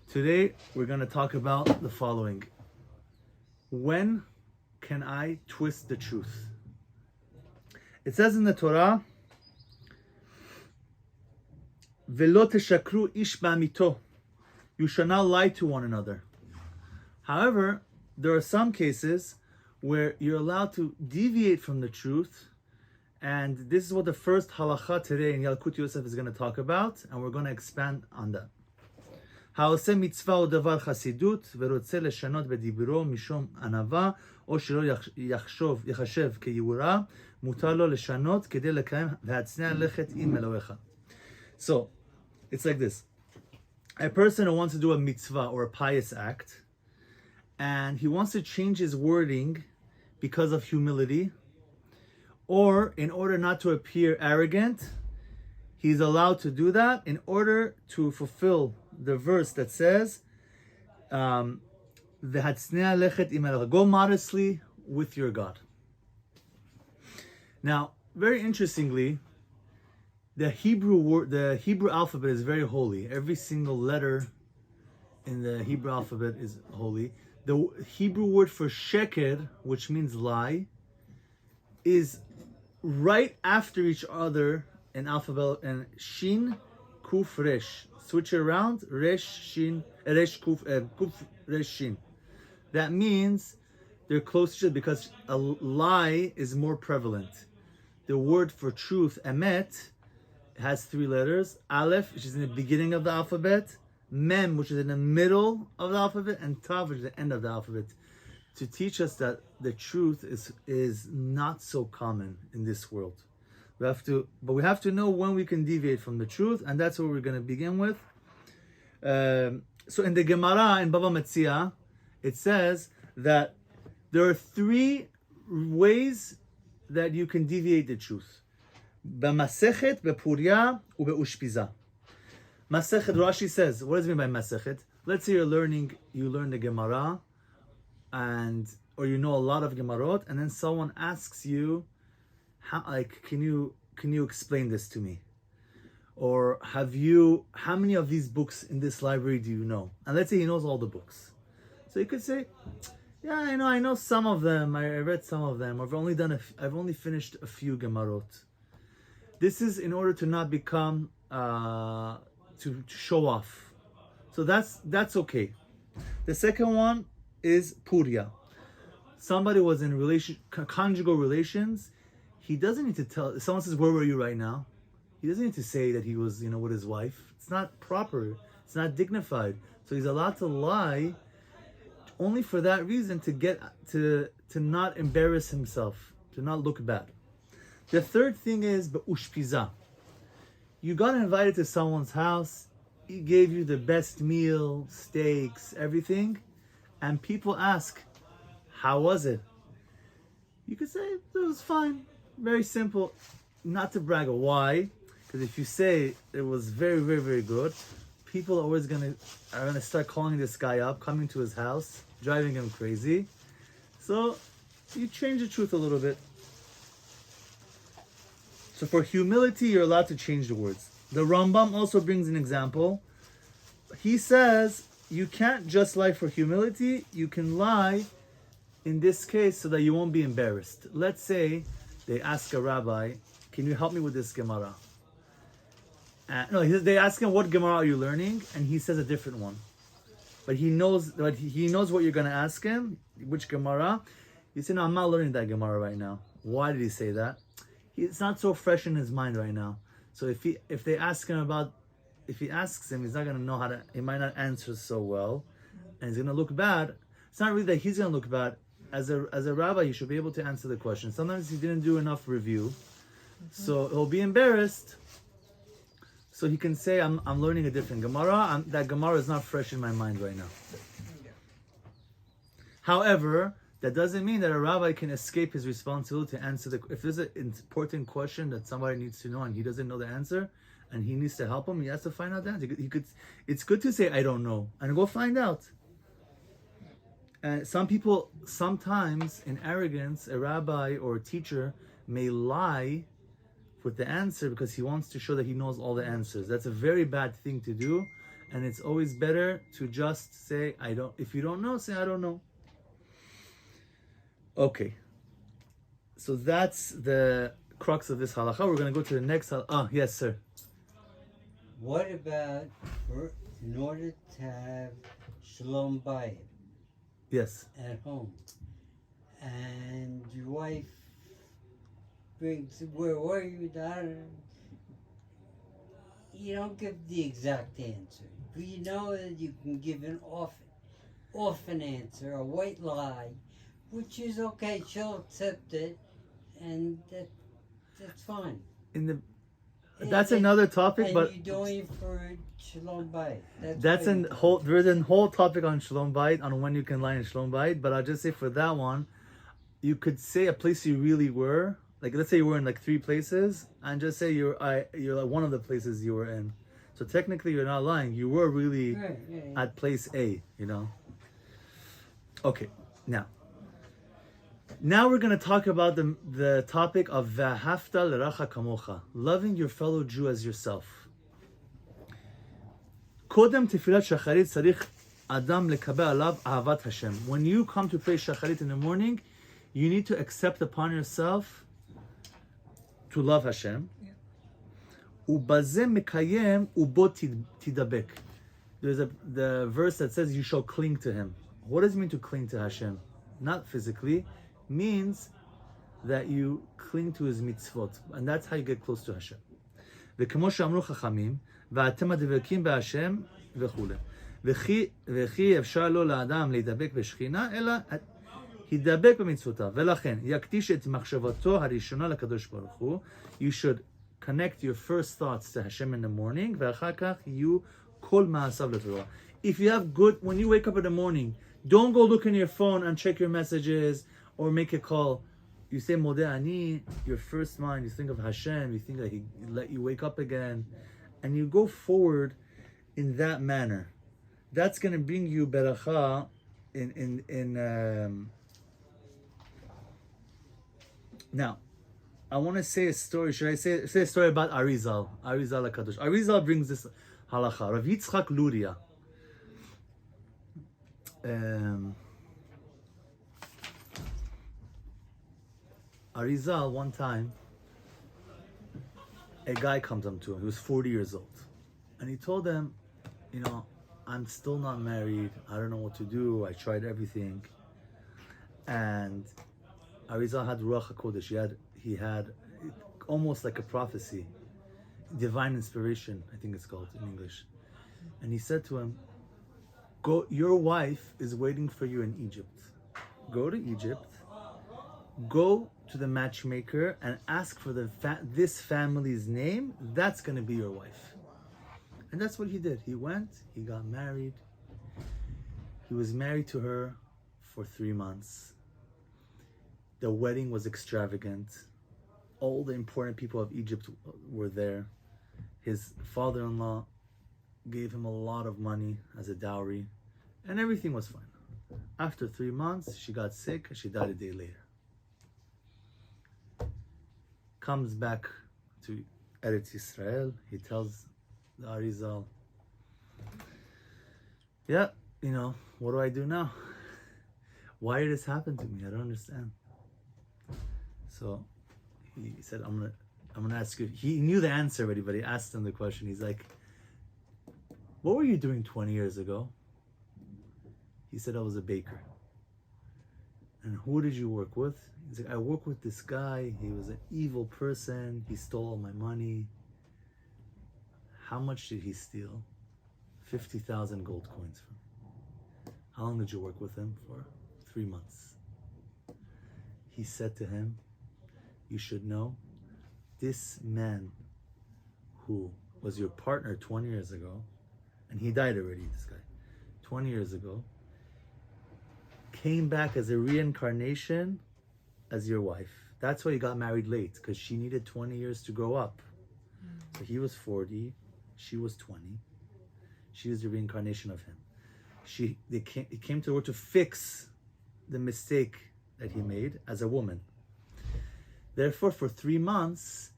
Today we're going to talk about the following. When can I twist the truth? It says in the Torah, "Velo teshakru ish ba'amito." You shall not lie to one another. However, there are some cases where you're allowed to deviate from the truth, and this is what the first halacha today in Yalkut Yosef is going to talk about, and we're going to expand on that. העושה מצווה או דבר חסידות ורוצה לשנות בדיברו משום ענווה או שלא יחשב כיהורה, מותר לו לשנות כדי לקיים והצניע לכת עם אלוהיך. So, it's like this. A person who wants to do a mitzvah or a pious act, and he wants to change his wording because of humility, or in order not to appear arrogant, he's allowed to do that in order to fulfill the verse that says, go modestly with your God. Now, very interestingly, the Hebrew alphabet is very holy. Every single letter in the Hebrew alphabet is holy. The Hebrew word for sheker, which means lie, is right after each other in alphabet, and shin, kuf, resh. Switch it around, resh, shin, resh, kuf, resh, shin. That means they're close to each other because a lie is more prevalent. The word for truth, emet, has three letters. Aleph, which is in the beginning of the alphabet, mem, which is in the middle of the alphabet, and tav, which is the end of the alphabet, to teach us that the truth is not so common in this world. We have to know when we can deviate from the truth, and that's what we're going to begin with. So in the Gemara in Bava Metzia, it says that there are three ways that you can deviate the truth. B'masechet, b'puria, u'be'ushpiza. Masechet, Rashi says, what does it mean by Masechet? Let's say you learn the Gemara, or you know a lot of Gemarot, and then someone asks you, can you explain this to me? Or how many of these books in this library do you know? And let's say he knows all the books. So you could say, yeah, I know some of them. I read some of them. I've only finished a few Gemarot. This is in order to not become to show off. So that's okay. The second one is Puria. Somebody was in conjugal relations. He doesn't need to tell. If someone says, "Where were you right now?" He doesn't need to say that he was, with his wife. It's not proper. It's not dignified. So he's allowed to lie only for that reason, to get to not embarrass himself, to not look bad. The third thing is be'ushpiza. You got invited to someone's house. He gave you the best meal, steaks, everything, and people ask, "How was it?" You could say, "It was fine. Very simple," not to brag. Why? Because if you say it was very, very, very good, people are always gonna start calling this guy up, coming to his house, driving him crazy. So you change the truth a little bit. So for humility, you're allowed to change the words. The Rambam also brings an example. He says you can't just lie for humility. You can lie in this case so that you won't be embarrassed. Let's say they ask a rabbi, "Can you help me with this Gemara?" They ask him, "What Gemara are you learning?" And he says a different one. But he knows what you're going to ask him, which Gemara. You say, "No, I'm not learning that Gemara right now." Why did he say that? It's not so fresh in his mind right now. So if he asks him, he's not going to know he might not answer so well, and he's going to look bad. It's not really that he's going to look bad. As a rabbi, you should be able to answer the question. Sometimes he didn't do enough review, so he'll be embarrassed. So he can say, "I'm learning a different Gemara. That Gemara is not fresh in my mind right now." However, that doesn't mean that a rabbi can escape his responsibility to answer if there's an important question that somebody needs to know and he doesn't know the answer, and he needs to help him. He has to find out the answer. It's good to say, "I don't know," and go find out. And some people, sometimes in arrogance, a rabbi or a teacher may lie with the answer because he wants to show that he knows all the answers. That's a very bad thing to do, And it's always better to just say, I don't, if you don't know, say, I don't know. Okay. So that's the crux of this halacha. We're going to go to the next halacha. Oh, yes, sir. What about in order to have shalom bayit Yes. at home, and your wife brings, where were you, daughter? You don't give the exact answer, but you know that you can give an off an answer, a white lie, which is okay. She'll accept it, and that's fine. That's another topic, and but you're doing it for shalom bayit. that's a whole. There's a whole topic on shalom bayit, on when you can lie in shalom bayit. But I'll just say for that one, you could say a place you really were. Like, let's say you were in like 3 places, and just say you're like one of the places you were in. So technically, you're not lying. You were really right, at place A. Okay, now we're going to talk about the topic of v'ahavta l'racha kamocha, loving your fellow Jew as yourself. Kodem tefilat shacharit tzarich adam lekabel alav ahavat Hashem. When you come to pray shacharit in the morning, you need to accept upon yourself to love Hashem. Ubazeh mekayem ubo tidabek. There's the verse that says you shall cling to Him. What does it mean to cling to Hashem? Not physically. Means that you cling to His mitzvot, and that's how you get close to Hashem. וכמו שאמרו חכמים, ואתם הדבקים בהשם וכו'. וכי אפשר לו לאדם להידבק בשכינה, אלא הידבק במצוותיו. ולכן, יקדיש את מחשבתו הראשונה לקדוש ברוך הוא. You should connect your first thoughts to Hashem in the morning, ואחר כך יהיו כל מעשיו לתורה. If you have good, when you wake up in the morning, don't go look in your phone and check your messages, or make a call. You say Modeh Ani, your first mind, you think of Hashem, you think that He let you wake up again, and you go forward in that manner. That's going to bring you beracha Now, I want to say a story. Should I say a story about Arizal? Arizal HaKadosh. Arizal brings this halacha. Rav Yitzchak Luria. Arizal, one time, a guy comes up to him. He was 40 years old. And he told him, I'm still not married. I don't know what to do. I tried everything. And Arizal had Ruach HaKodesh. He had almost like a prophecy. Divine inspiration, I think it's called in English. And he said to him, "Go. Your wife is waiting for you in Egypt. Go to Egypt. Go to the matchmaker and ask for this family's name. That's going to be your wife." And that's what he did. He went, he got married. He was married to her for 3 months. The wedding was extravagant. All the important people of Egypt were there. His father-in-law gave him a lot of money as a dowry, and everything was fine. After 3 months, she got sick and she died a day later. Comes back to Eretz Yisrael. He tells the Arizal, what do I do now? Why did this happen to me? I don't understand. So he said, I'm gonna ask you. He knew the answer already, but he asked him the question. He's like, what were you doing 20 years ago? He said, I was a baker. And who did you work with? He's like, I work with this guy. He was an evil person. He stole all my money. How much did he steal? 50,000 gold coins from me. How long did you work with him for? 3 months. He said to him, you should know, this man who was your partner 20 years ago, and he died already, this guy, 20 years ago, came back as a reincarnation as your wife. That's why he got married late, because she needed 20 years to grow up. So he was 40, she was 20. She is the reincarnation of him. He came to her to fix the mistake that he made as a woman. Therefore, for 3 months,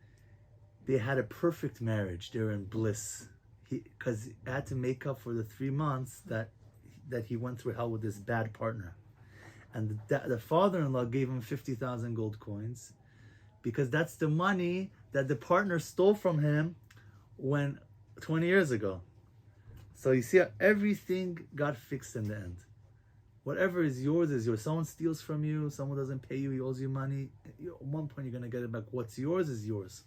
they had a perfect marriage. They were in bliss. because he had to make up for the 3 months that he went through hell with this bad partner. And the father-in-law gave him 50,000 gold coins, because that's the money that the partner stole from him 20 years ago. So you see how everything got fixed in the end. Whatever is yours is yours. Someone steals from you, someone doesn't pay you, he owes you money. At one point you're going to get it back. What's yours is yours.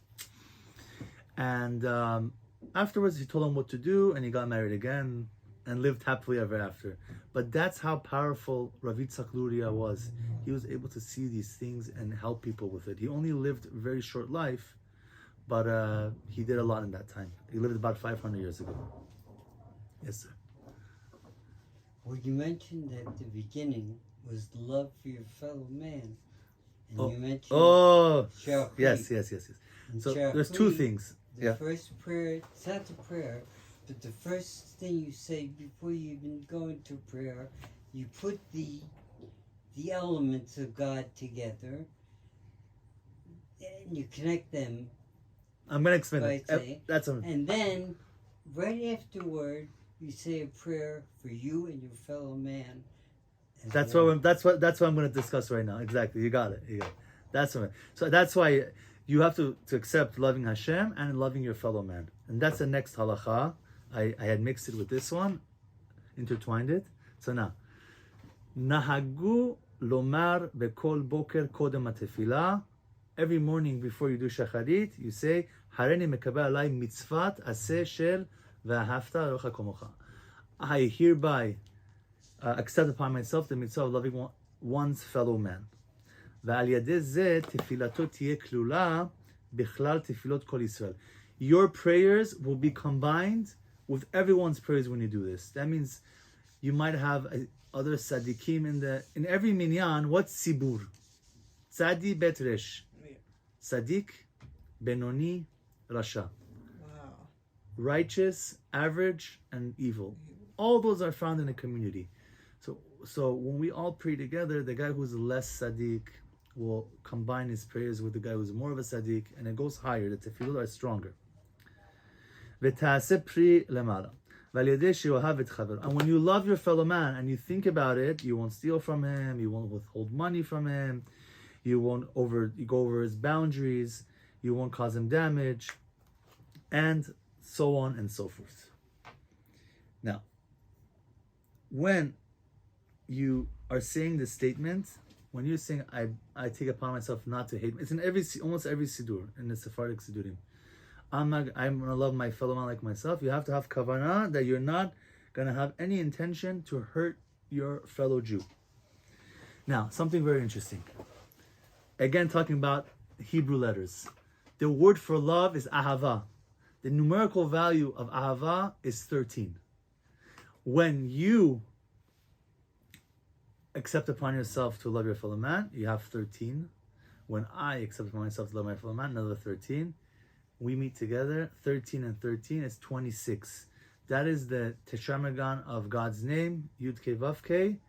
And afterwards he told him what to do, and he got married again and lived happily ever after. But that's how powerful Rav Yitzchak Luria was. He was able to see these things and help people with it. He only lived a very short life, but he did a lot in that time. He lived about 500 years ago. Yes, sir. Well, you mentioned at the beginning was love for your fellow man. And you mentioned Shachrit. Yes. And So there's two things. The first prayer, it's not the prayer, but the first thing you say before you even go into prayer, you put the elements of God together and you connect them. I'm going to explain it. That's and then, right afterward, you say a prayer for you and your fellow man. That's what I'm going to discuss right now. Exactly. You got it. That's what. So that's why you have to accept loving Hashem and loving your fellow man. And that's the next halacha. I had mixed it with this one, intertwined it. So now, nahagu lomar bekol boker kodem atefila. Every morning before you do shacharit, you say, Hareni mekabel alai mitzvat aseh shel v'ahavta rocha komocha. I hereby accept upon myself the mitzvah of loving one's fellow man. ועל ידי זה תפילתו תהיה כלולה בכלל תפילות כל ישראל. Your prayers will be combined with everyone's prayers when you do this. That means you might have other tzaddikim in every minyan. What's sibur? Tzadi bet resh. Tzaddik, benoni, rasha. Wow. Righteous, average, and evil. All those are found in a community. So when we all pray together, the guy who's less tzaddik will combine his prayers with the guy who's more of a tzaddik, and it goes higher. The tefillot are stronger. ותעשה פרי למעלה. ועל ידי שאוהב את חברו. And when you love your fellow man and you think about it, you won't steal from him, you won't withhold money from him, you go over his boundaries, you won't cause him damage, and so on and so forth. Now, when you are saying this statement, when you're saying, I take upon myself not to hate, it's in almost every Siddur, in the Sephardic Siddurim. I'm going to love my fellow man like myself. You have to have kavanah that you're not going to have any intention to hurt your fellow Jew. Now, something very interesting. Again, talking about Hebrew letters. The word for love is ahava. The numerical value of ahava is 13. When you accept upon yourself to love your fellow man, you have 13. When I accept upon myself to love my fellow man, another 13. We meet together, 13 and 13 is 26. That is the Tetramagon of God's name, Yud Kei Vav Kei.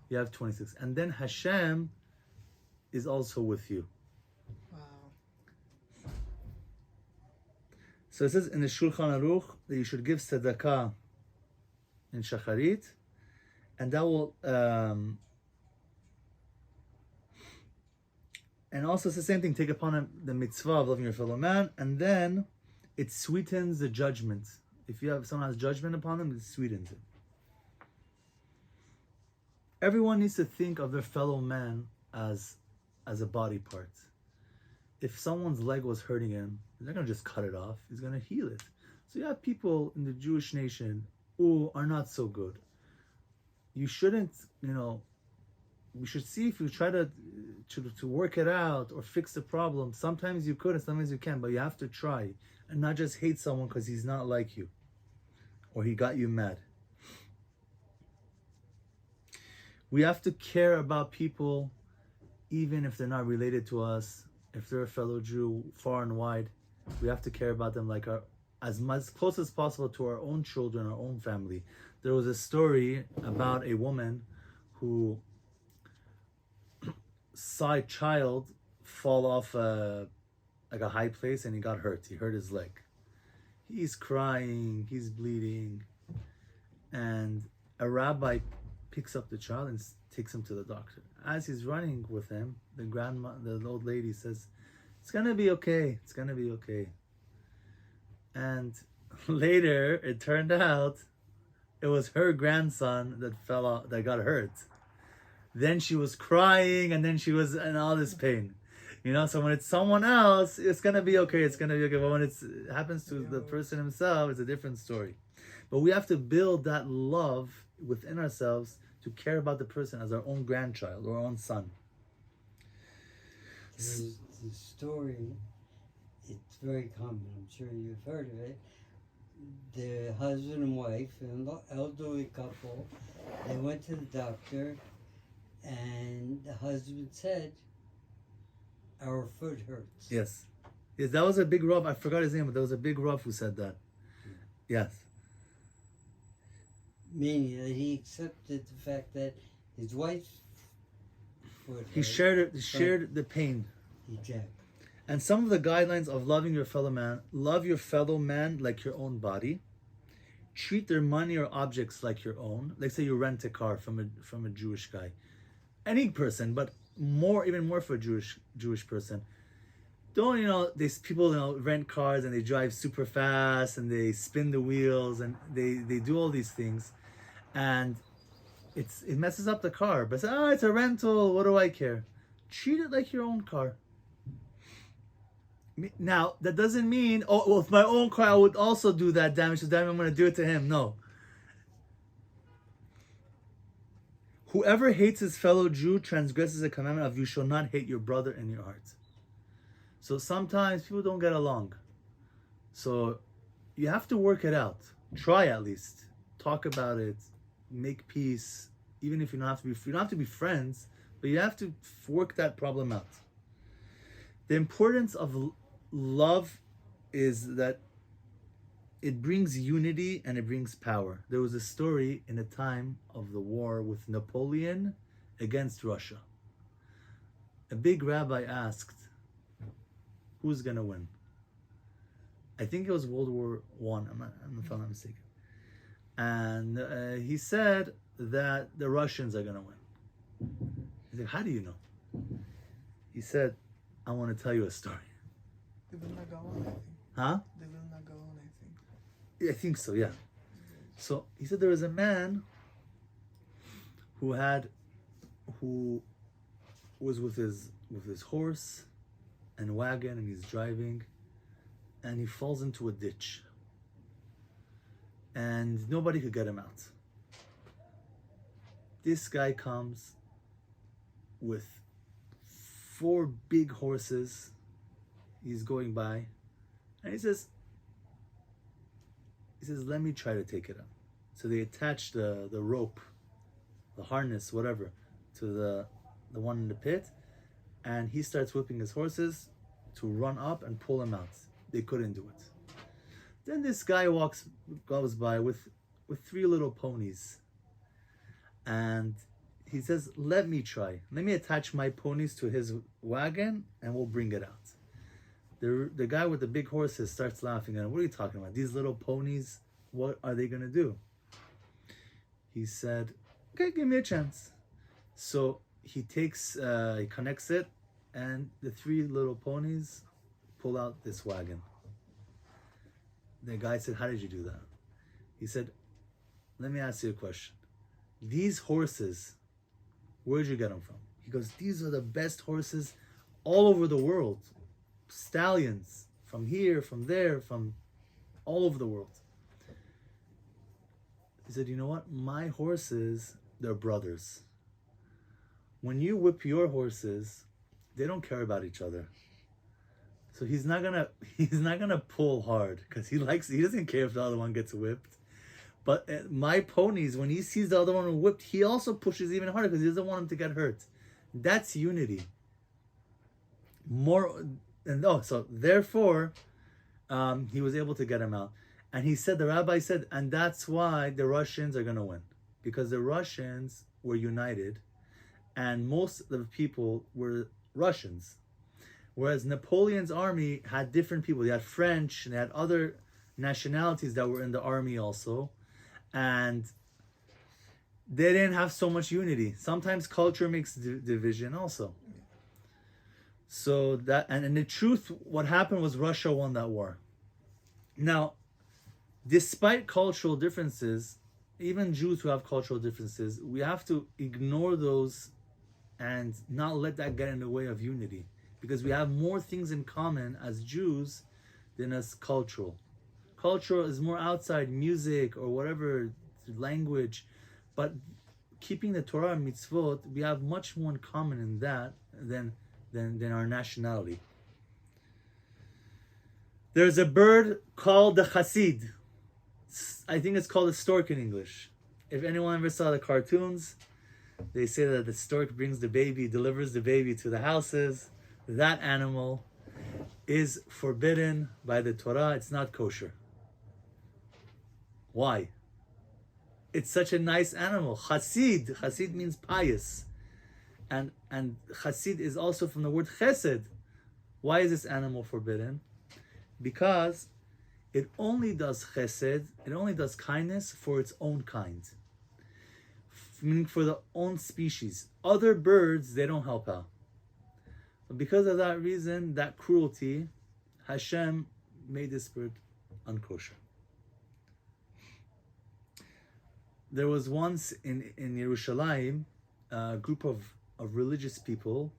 You have 26. And then Hashem is also with you. Wow. So it says in the Shulchan Aruch that you should give tzedakah in Shacharit, and that will and also it's the same thing, take upon him the mitzvah of loving your fellow man, and then it sweetens the judgment. If someone has judgment upon them, it sweetens it. Everyone needs to think of their fellow man as a body part. If someone's leg was hurting him, he's not going to just cut it off, he's going to heal it. So you have people in the Jewish nation who are not so good. You shouldn't, we should see if you try to work it out or fix the problem. Sometimes you could and sometimes you can, but you have to try and not just hate someone because he's not like you or he got you mad. We have to care about people even if they're not related to us. If they're a fellow Jew far and wide, we have to care about them like as close as possible to our own children, our own family. There was a story about a woman who saw a child fall off like a high place and he got hurt. He hurt his leg. He's crying, he's bleeding, and a rabbi picks up the child and takes him to the doctor. As he's running with him, the old lady says, "It's gonna be okay. It's gonna be okay." And later, it turned out it was her grandson that fell out, that got hurt. Then she was crying, and then she was in all this pain. So when it's someone else, it's gonna be okay. It's gonna be okay. But when it happens to the person himself, it's a different story. But we have to build that love within ourselves to care about the person as our own grandchild or our own son. There's the story, it's very common, I'm sure you've heard of it. The husband and wife, an elderly couple, they went to the doctor, and the husband said, "Our foot hurts." Yes, that was a big Rav. I forgot his name, but there was a big Rav who said that. Yes. Meaning that he accepted the fact that his wife's foot He hurt. shared the pain. Exactly. And some of the guidelines of loving your fellow man: love your fellow man like your own body. Treat their money or objects like your own. Like say you rent a car from a Jewish guy, any person, but even more for a Jewish person. Don't these people rent cars and they drive super fast and they spin the wheels and they do all these things, and it messes up the car. But say, it's a rental. What do I care? Treat it like your own car. Now, that doesn't mean, with my own car, I would also do that damage to them. I'm going to do it to him. No. Whoever hates his fellow Jew transgresses the commandment of you shall not hate your brother in your heart. So sometimes people don't get along. So you have to work it out. Try at least. Talk about it. Make peace. Even if you don't have to be friends, but you have to work that problem out. The importance of love is that it brings unity and it brings power. There was a story in a time of the war with Napoleon against Russia. A big rabbi asked, who's going to win? I think it was World War I, if I'm not mistaken. And he said that the Russians are going to win. He said, how do you know? He said, I want to tell you a story. They will not go on, I think. Huh? They will not go on, I think. I think so, yeah. So he said there was a man who was with his horse and wagon, and he's driving, and he falls into a ditch, and nobody could get him out. This guy comes with 4 big horses. He's going by, and he says, let me try to take it out. So they attach the rope, the harness, whatever, to the one in the pit, and he starts whipping his horses to run up and pull him out. They couldn't do it. Then this guy goes by with 3 little ponies, and he says, let me try. Let me attach my ponies to his wagon, and we'll bring it out. The guy with the big horses starts laughing at him. What are you talking about? These little ponies, what are they going to do? He said, okay, give me a chance. So he connects it, and the 3 little ponies pull out this wagon. The guy said, how did you do that? He said, let me ask you a question. These horses, where'd you get them from? He goes, these are the best horses all over the world. Stallions from here, from there, from all over the world. He said, you know what? My horses, they're brothers. When you whip your horses, they don't care about each other. So he's not gonna pull hard because he doesn't care if the other one gets whipped. But my ponies, when he sees the other one whipped, he also pushes even harder because he doesn't want him to get hurt. That's unity. So therefore, he was able to get him out. And the rabbi said, and that's why the Russians are going to win. Because the Russians were united, and most of the people were Russians. Whereas Napoleon's army had different people. They had French, and they had other nationalities that were in the army also, and they didn't have so much unity. Sometimes culture makes division also. So that, and in the truth, what happened was Russia won that war. Now, despite cultural differences, even Jews who have cultural differences, we have to ignore those and not let that get in the way of unity, because we have more things in common as Jews than as cultural. Cultural is more outside, music or whatever, language, but keeping the Torah and mitzvot, we have much more in common in that than our nationality. There's a bird called the chassid. I think it's called a stork in English. If anyone ever saw the cartoons, they say that the stork brings the baby, delivers the baby to the houses. That animal is forbidden by the Torah. It's not kosher. Why? It's such a nice animal. Chassid. Chassid means pious. And chassid is also from the word chesed. Why is this animal forbidden? Because it only does chesed, it only does kindness for its own kind. Meaning for the own species. Other birds, they don't help out. But because of that reason, that cruelty, Hashem made this bird unkosher. There was once in Yerushalayim a group of religious people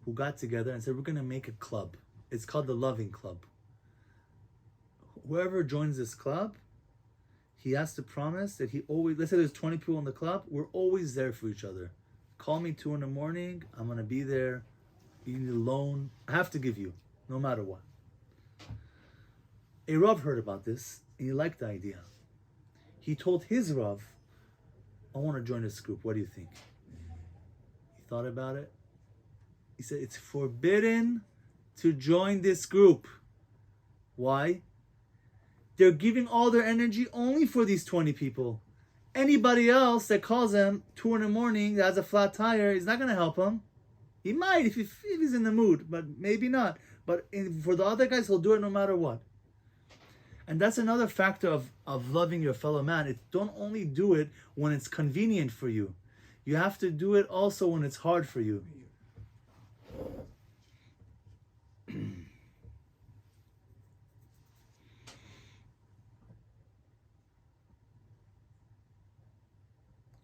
who got together and said, we're going to make a club. It's called the Loving Club. Whoever joins this club, he has to promise that he always, let's say there's 20 people in the club, we're always there for each other. Call me 2 a.m, I'm going to be there. You need a loan, I have to give you, no matter what. A Rav heard about this, and he liked the idea. He told his Rav, I want to join this group, what do you think? He thought about it. He said, it's forbidden to join this group. Why? They're giving all their energy only for these 20 people. Anybody else that calls them 2 a.m, that has a flat tire, is not going to help him. He might if he's in the mood, but maybe not. But for the other guys, he'll do it no matter what. And that's another factor of loving your fellow man. Don't only do it when it's convenient for you. You have to do it also when it's hard for you.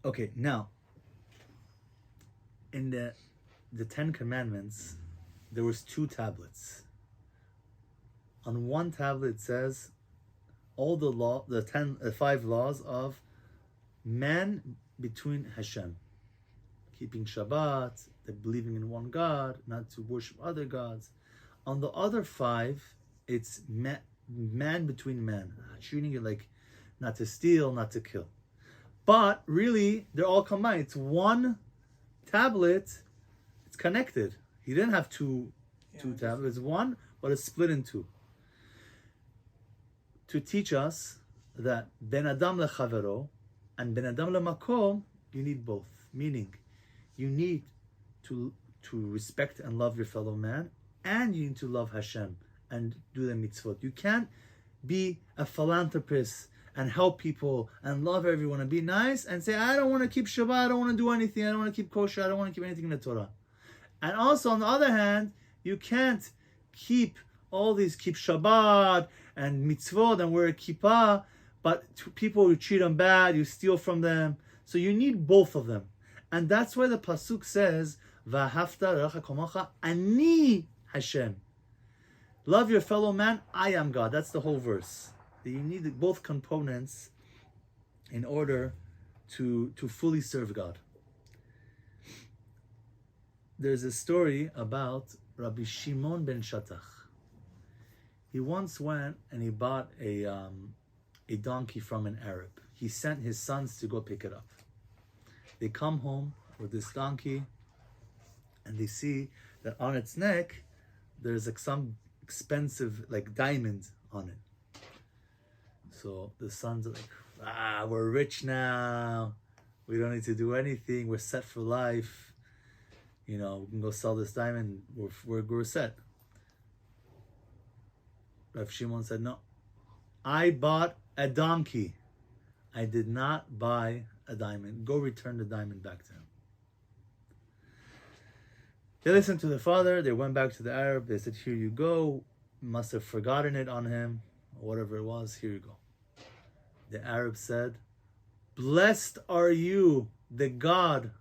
Okay, now, in the 10 Commandments, there was 2 tablets. On one tablet it says all the 5 laws of man between Hashem. Keeping Shabbat, believing in one God, not to worship other gods. On the other 5, it's man between man. Treating it like not to steal, not to kill. But really, they're all combined. It's one tablet. It's connected. He didn't have two tablets. It's one, but it's split in 2. To teach us that ben adam lechavero and ben adam lemakom, you need both. Meaning, you need to respect and love your fellow man, and you need to love Hashem and do the mitzvot. You can't be a philanthropist and help people and love everyone and be nice and say, I don't want to keep Shabbat, I don't want to do anything, I don't want to keep kosher, I don't want to keep anything in the Torah. And also, on the other hand, you can't keep Shabbat and mitzvot and wear a kippah, but people, you treat them bad, you steal from them. So you need both of them. And that's why the pasuk says, V'ahavta re'acha kamocha, ani Hashem. Love your fellow man, I am God. That's the whole verse. You need both components in order to fully serve God. There's a story about Rabbi Shimon ben Shattach. He once went and he bought a donkey from an Arab. He sent his sons to go pick it up. They come home with this donkey and they see that on its neck there's like some expensive diamond on it. So the sons are like, we're rich now. We don't need to do anything. We're set for life. We can go sell this diamond. We're set. Rav Shimon said, no, I bought a donkey. I did not buy a diamond. Go return the diamond back to him. They listened to the father. They went back to the Arab. They said, here you go. Must have forgotten it on him, or whatever it was. Here you go. The Arab said, blessed are you, the God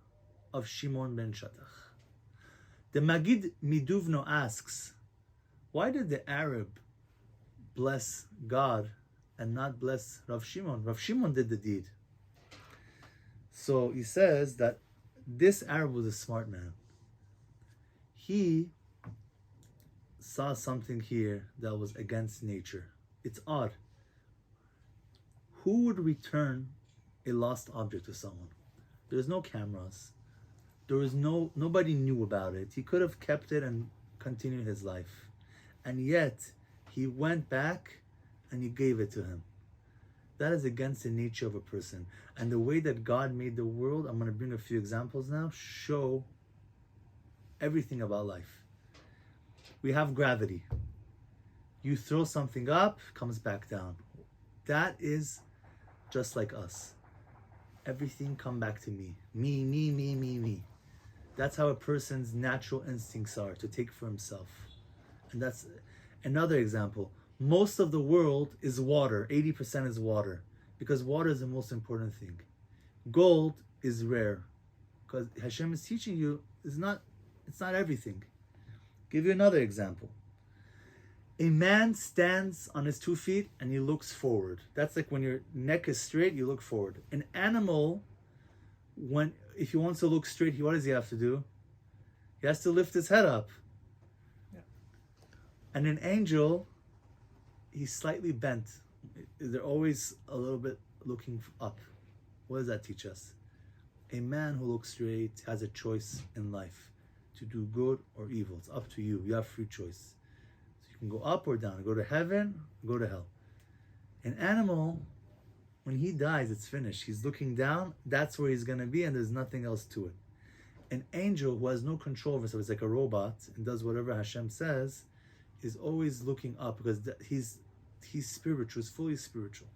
of Shimon ben Shattach. The Magid Miduvno asks, why did the Arab bless God and not bless Rav Shimon? Rav Shimon did the deed. So he says that this Arab was a smart man. He saw something here that was against nature. It's odd. Who would return a lost object to someone? There's no cameras. There was nobody knew about it. He could have kept it and continued his life. And yet, he went back and he gave it to him. That is against the nature of a person. And the way that God made the world, I'm going to bring a few examples now, show everything about life. We have gravity. You throw something up, comes back down. That is just like us. Everything come back to me. Me, me, me, me, me. That's how a person's natural instincts are, to take for himself. And that's another example. Most of the world is water. 80% is water. Because water is the most important thing. Gold is rare. Because Hashem is teaching you, it's not everything. Give you another example. A man stands on his 2 feet and he looks forward. That's like when your neck is straight, you look forward. An animal, if he wants to look straight, what does he have to do? He has to lift his head up. Yeah. And an angel, he's slightly bent. They're always a little bit looking up. What does that teach us? A man who looks straight has a choice in life to do good or evil. It's up to you. You have free choice. So you can go up or down, go to heaven, go to hell. An animal, when he dies, it's finished. He's looking down, that's where he's going to be, and there's nothing else to it. An angel who has no control over himself, it's like a robot, and does whatever Hashem says, is always looking up because he's spiritual, he's fully spiritual.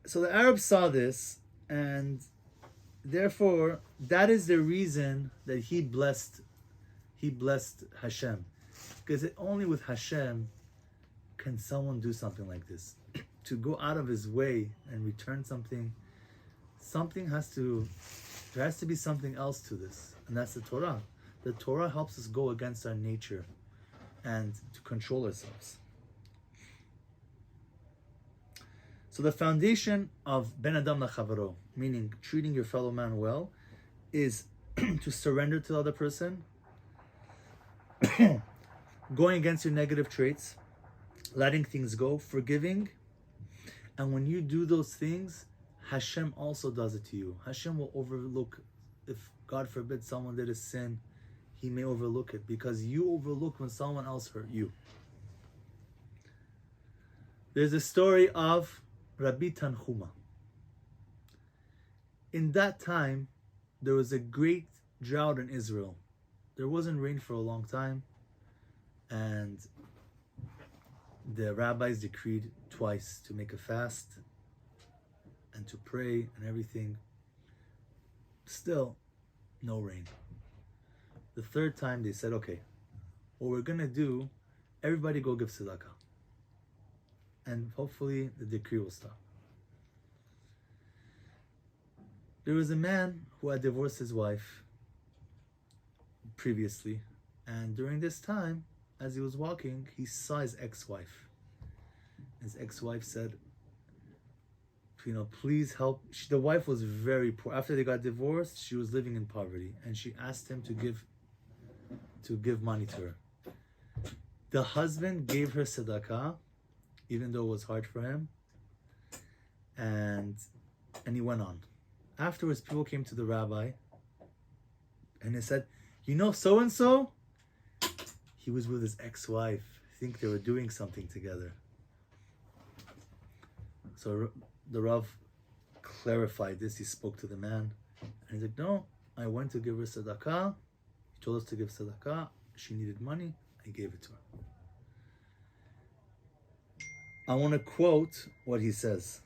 So the Arabs saw this, and therefore, that is the reason that he blessed Hashem. Because only with Hashem can someone do something like this. To go out of his way and return something there has to be something else to this. And that's the Torah. The Torah helps us go against our nature and to control ourselves. So the foundation of Ben Adam Lachavaro, meaning treating your fellow man well, is to surrender to the other person, going against your negative traits, letting things go, forgiving. And when you do those things, Hashem also does it to you. Hashem will overlook, if God forbid someone did a sin, He may overlook it because you overlook when someone else hurt you. There's a story of Rabbi Tanchuma. In that time, there was a great drought in Israel. There wasn't rain for a long time, and the rabbis decreed twice to make a fast and to pray and everything. Still, no rain. The third time they said, okay, what we're gonna do, everybody go give tzedakah. And hopefully the decree will stop. There was a man who had divorced his wife previously, and during this time, as he was walking, he saw his ex-wife. His ex-wife said, please help. The wife was very poor. After they got divorced, she was living in poverty, and she asked him to give money to her. The husband gave her tzedakah, even though it was hard for him, and he went on. Afterwards, people came to the rabbi, and they said, so-and-so? He was with his ex-wife. I think they were doing something together. So the Rav clarified this. He spoke to the man, and he's like, no, I went to give her tzedakah. He told us to give tzedakah. She needed money. I gave it to her. I want to quote what he says.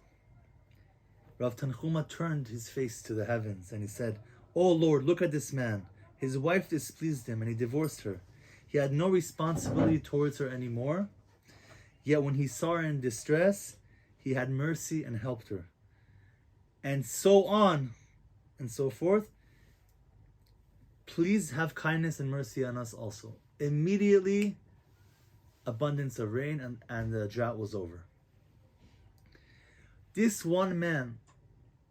Rav Tanchuma turned his face to the heavens and he said, "Oh Lord, look at this man. His wife displeased him and he divorced her. He had no responsibility towards her anymore. Yet when he saw her in distress, he had mercy and helped her." And so on and so forth. Please have kindness and mercy on us also. Immediately, abundance of rain and the drought was over. This one man,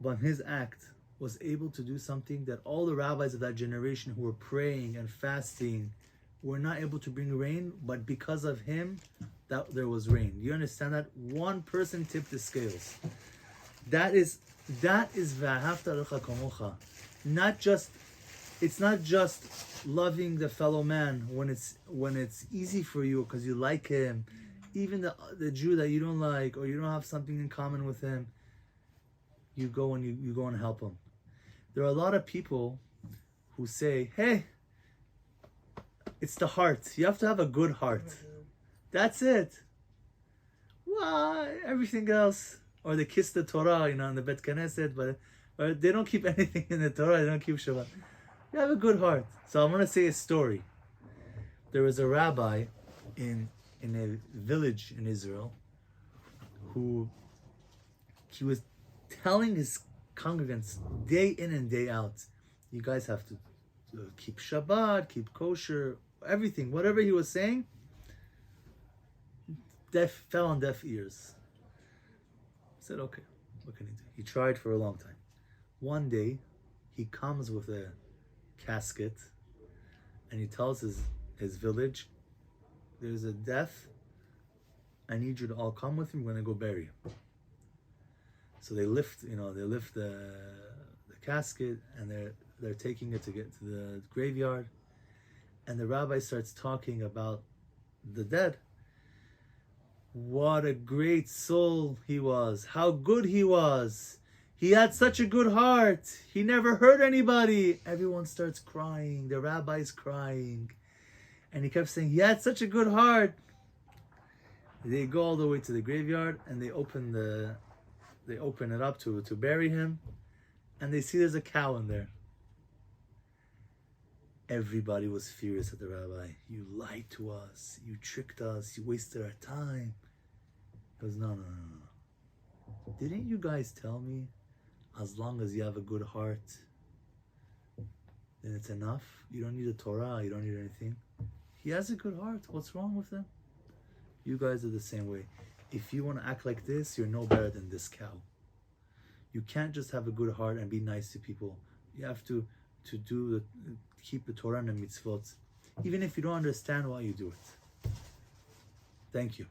by his act, was able to do something that all the rabbis of that generation who were praying and fasting were not able to bring rain, but because of him, that there was rain. Do you understand that? One person tipped the scales. That is v'ahavta lecha kamocha. It's not just loving the fellow man when it's easy for you because you like him, even the Jew that you don't like or you don't have something in common with him. You go and help him. There are a lot of people who say, "Hey, it's the heart. You have to have a good heart. That's it. Why everything else?" Or they kiss the Torah, in the Bet Knesset, but they don't keep anything in the Torah. They don't keep Shabbat. You have a good heart. So I'm going to say a story. There was a rabbi in a village in Israel who he was telling his congregants day in and day out, you guys have to keep Shabbat, keep kosher, everything. Whatever he was saying, fell on deaf ears. He said, okay, what can he do? He tried for a long time. One day, he comes with a casket and he tells his village, there's a death, I need you to all come with me, we're going to go bury him. So they lift the casket and they're taking it to get to the graveyard, and the rabbi starts talking about the dead. What a great soul he was, how good he was. He had such a good heart. He never hurt anybody. Everyone starts crying. The rabbi's crying. And he kept saying, he had such a good heart. They go all the way to the graveyard and they open it up to bury him. And they see there's a cow in there. Everybody was furious at the rabbi. You lied to us. You tricked us. You wasted our time. He goes, no. Didn't you guys tell me as long as you have a good heart, then it's enough? You don't need a Torah. You don't need anything. He has a good heart. What's wrong with him? You guys are the same way. If you want to act like this, you're no better than this cow. You can't just have a good heart and be nice to people. You have to keep the Torah and the mitzvot. Even if you don't understand why you do it. Thank you.